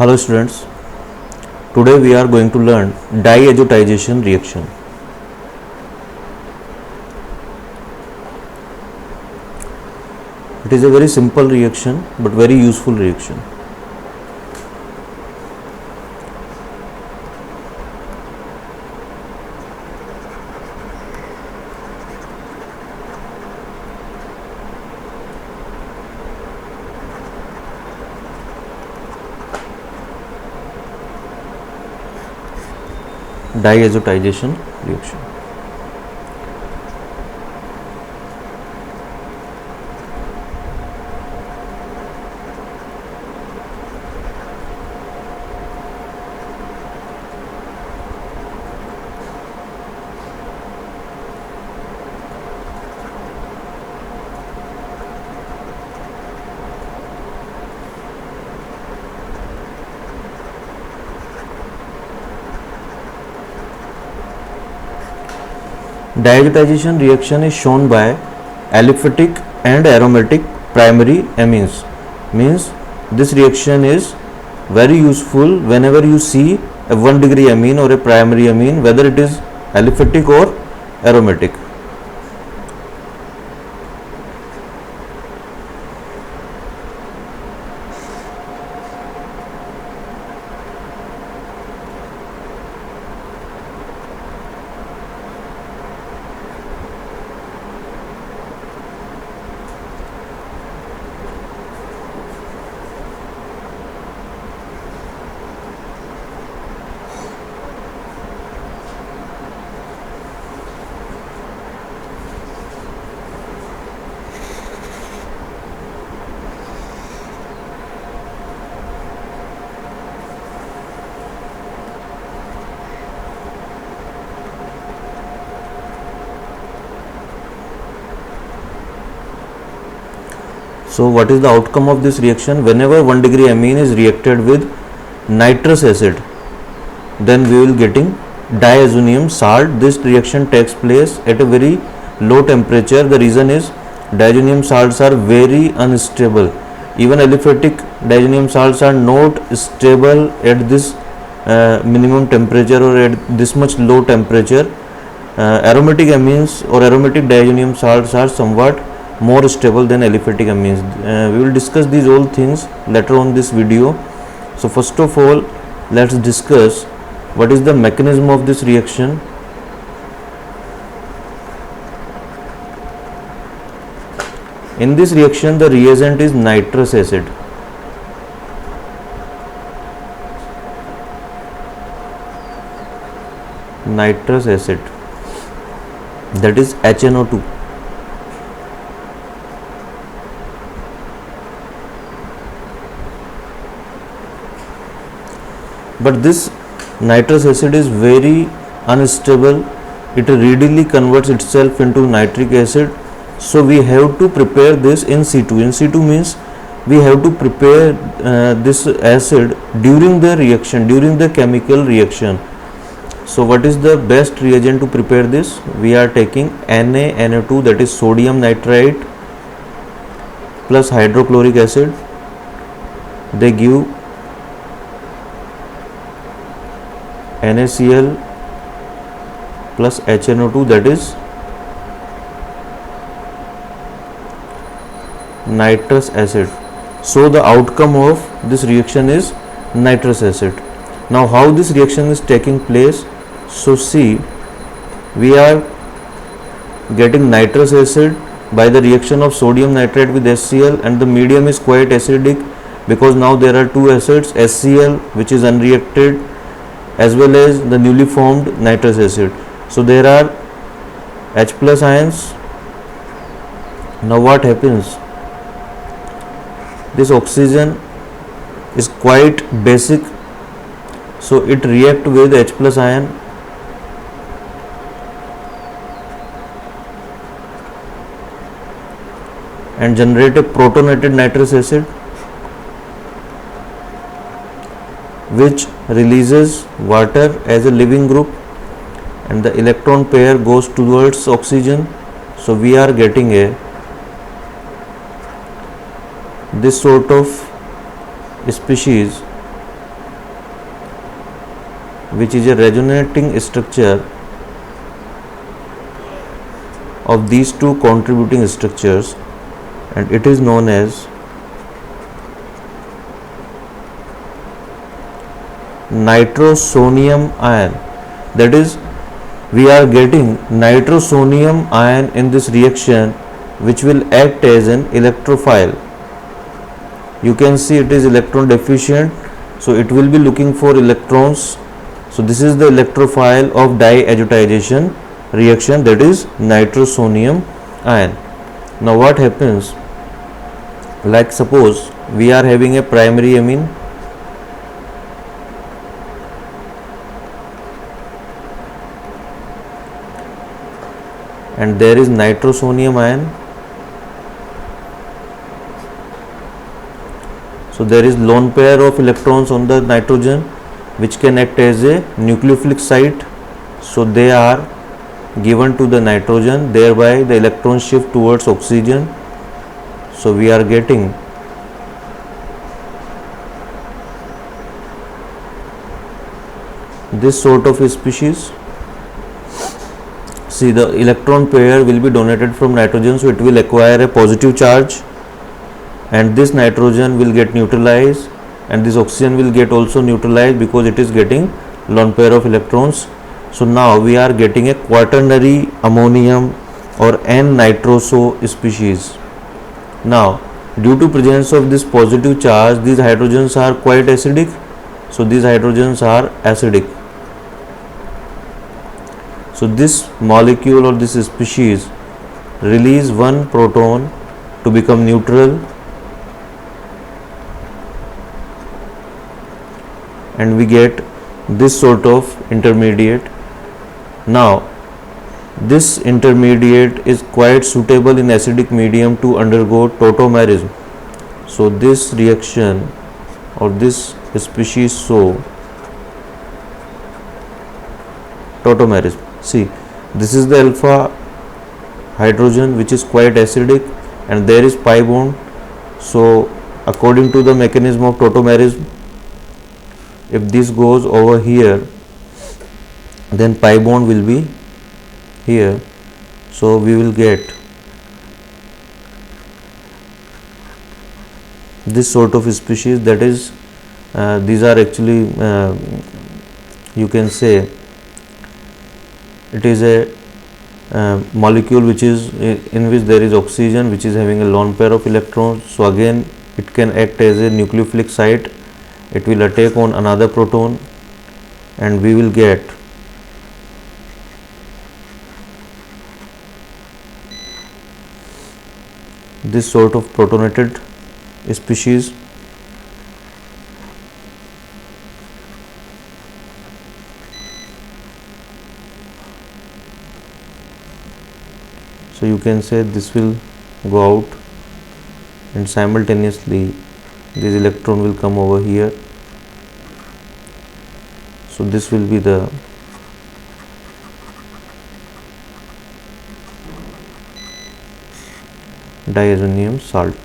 Hello students, today we are going to learn diazotization reaction. It is a very simple reaction but very useful reaction. Diazotization reaction. Diazotization reaction is shown by aliphatic and aromatic primary amines. Means this reaction is very useful whenever you see a 1 degree amine or a primary amine, whether it is aliphatic or aromatic. So what is the outcome of this reaction? Whenever 1 degree amine is reacted with nitrous acid, then we will getting diazonium salt. This reaction takes place at a very low temperature. The reason is diazonium salts are very unstable. Even aliphatic diazonium salts are not stable at this minimum temperature or at this much low temperature. Aromatic amines or aromatic diazonium salts are somewhat more stable than aliphatic amines. We will discuss these all things later on this video. So first of all, let's discuss what is the mechanism of this reaction. In this reaction, the reagent is nitrous acid. Nitrous acid, that is HNO2. But this nitrous acid is very unstable. It readily converts itself into nitric acid. So we have to prepare this in situ. In situ means we have to prepare this acid during the reaction, during the chemical reaction. So what is the best reagent to prepare this? We are taking NaNO2, that is sodium nitrite, plus hydrochloric acid. They give NaCl plus HNO2, that is nitrous acid. So the outcome of this reaction is nitrous acid. Now how this reaction is taking place? So see, we are getting nitrous acid by the reaction of sodium nitrate with HCl, and the medium is quite acidic because now there are two acids, HCl which is unreacted as well as the newly formed nitrous acid. So there are H plus ions. Now what happens? This oxygen is quite basic, so it reacts with H plus ion and generate a protonated nitrous acid, which releases water as a leaving group, and the electron pair goes towards oxygen. So we are getting this sort of species which is a resonating structure of these two contributing structures, and it is known as nitrosonium ion. That is, we are getting nitrosonium ion in this reaction, which will act as an electrophile. You can see it is electron deficient, so it will be looking for electrons. So this is the electrophile of diazotization reaction, that is nitrosonium ion. Now what happens, like suppose we are having a primary amine, and there is nitrosonium ion. So there is lone pair of electrons on the nitrogen which can act as a nucleophilic site. So they are given to the nitrogen, thereby the electrons shift towards oxygen. So we are getting this sort of species. See, the electron pair will be donated from nitrogen, so it will acquire a positive charge, and this nitrogen will get neutralized, and this oxygen will get also neutralized because it is getting lone pair of electrons. So now we are getting a quaternary ammonium or N-nitroso species. Now due to presence of this positive charge, these hydrogens are quite acidic, so these hydrogens are acidic. So this molecule or this species release one proton to become neutral, and we get this sort of intermediate. Now this intermediate is quite suitable in acidic medium to undergo tautomerism. So this reaction or this species show tautomerism. See, this is the alpha hydrogen which is quite acidic, and there is pi bond. So according to the mechanism of tautomerism, if this goes over here, then pi bond will be here. So we will get this sort of species, that is these are actually you can say it is a molecule which is in which there is oxygen which is having a lone pair of electrons. So again it can act as a nucleophilic site, it will attack on another proton, and we will get this sort of protonated species. So you can say this will go out, and simultaneously this electron will come over here. So this will be the diazonium salt.